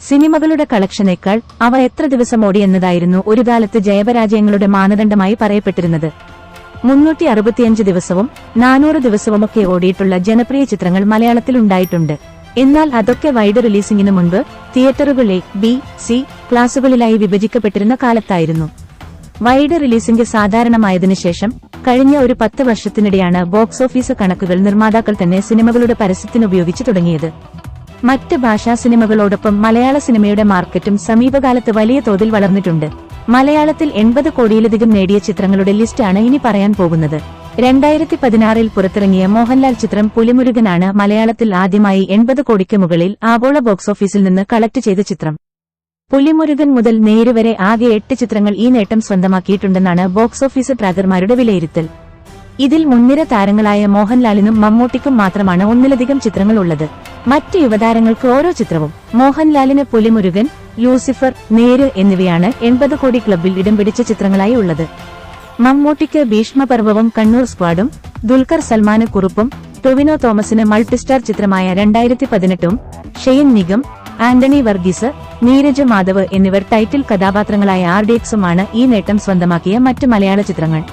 സിനിമകളുടെ കളക്ഷനേക്കാൾ അവ എത്ര ദിവസം ഓടി എന്നതായിരുന്നു ഒരു കാലത്ത് ജയപരാജയങ്ങളുടെ മാനദണ്ഡമായി പറയപ്പെട്ടിരുന്നത്. 365 ദിവസവും 400 ദിവസവുമൊക്കെ ഓടിയിട്ടുള്ള ജനപ്രിയ ചിത്രങ്ങൾ മലയാളത്തിൽ ഉണ്ടായിട്ടുണ്ട്. എന്നാൽ അതൊക്കെ വൈഡ് റിലീസിംഗിന് മുൻപ് തിയേറ്ററുകൾ എ, ബി, സി ക്ലാസുകളിലായി വിഭജിക്കപ്പെട്ടിരുന്ന കാലത്തായിരുന്നു. വൈഡ് റിലീസിംഗ് സാധാരണമായതിനു ശേഷം കഴിഞ്ഞ ഒരു 10 വർഷത്തിനിടെയാണ് ബോക്സ് ഓഫീസ് കണക്കുകൾ നിർമ്മാതാക്കൾ തന്നെ സിനിമകളുടെ പരസ്യത്തിനുപയോഗിച്ചു തുടങ്ങിയത്. മറ്റ് ഭാഷാ സിനിമകളോടൊപ്പം മലയാള സിനിമയുടെ മാർക്കറ്റും സമീപകാലത്ത് വലിയ തോതിൽ വളർന്നിട്ടുണ്ട്. മലയാളത്തിൽ 80 കോടിയിലധികം നേടിയ ചിത്രങ്ങളുടെ ലിസ്റ്റാണ് ഇനി പറയാൻ പോകുന്നത്. 2016 പുറത്തിറങ്ങിയ മോഹൻലാൽ ചിത്രം പുലിമുരുകനാണ് മലയാളത്തിൽ ആദ്യമായി 80 കോടിക്ക് മുകളിൽ ആഗോള ബോക്സ് ഓഫീസിൽ നിന്ന് കളക്ട് ചെയ്ത ചിത്രം. പുലിമുരുകൻ മുതൽ നേര് വരെ ആകെ 8 ചിത്രങ്ങൾ ഈ നേട്ടം സ്വന്തമാക്കിയിട്ടുണ്ടെന്നാണ് ബോക്സ് ഓഫീസ് ട്രാക്കർമാരുടെ വിലയിരുത്തൽ. ഇതിൽ മുൻനിര താരങ്ങളായ മോഹൻലാലിനും മമ്മൂട്ടിക്കും മാത്രമാണ് ഒന്നിലധികം ചിത്രങ്ങൾ ഉള്ളത്. മറ്റ് യുവതാരങ്ങൾക്ക് ഓരോ ചിത്രവും. മോഹൻലാലിന് പുലിമുരുകൻ, ലൂസിഫർ, നേര് എന്നിവയാണ് 80 കോടി ക്ലബിൽ ഇടം പിടിച്ച ചിത്രങ്ങളായി ഉള്ളത്. മമ്മൂട്ടിക്ക് ഭീഷ്മപർവവും കണ്ണൂർ സ്ക്വാഡും, ദുൽഖർ സൽമാന് കുറുപ്പും, ടൊവിനോ തോമസിന് മൾട്ടിസ്റ്റാർ ചിത്രമായ 2018ഉം, ഷെയ്ൻ നിഗം, ആന്റണി വർഗീസ്, നീരജ് മാധവ് എന്നിവർ ടൈറ്റിൽ കഥാപാത്രങ്ങളായ RDXുമാണ് ഈ നേട്ടം സ്വന്തമാക്കിയ മറ്റ് മലയാള ചിത്രങ്ങൾ.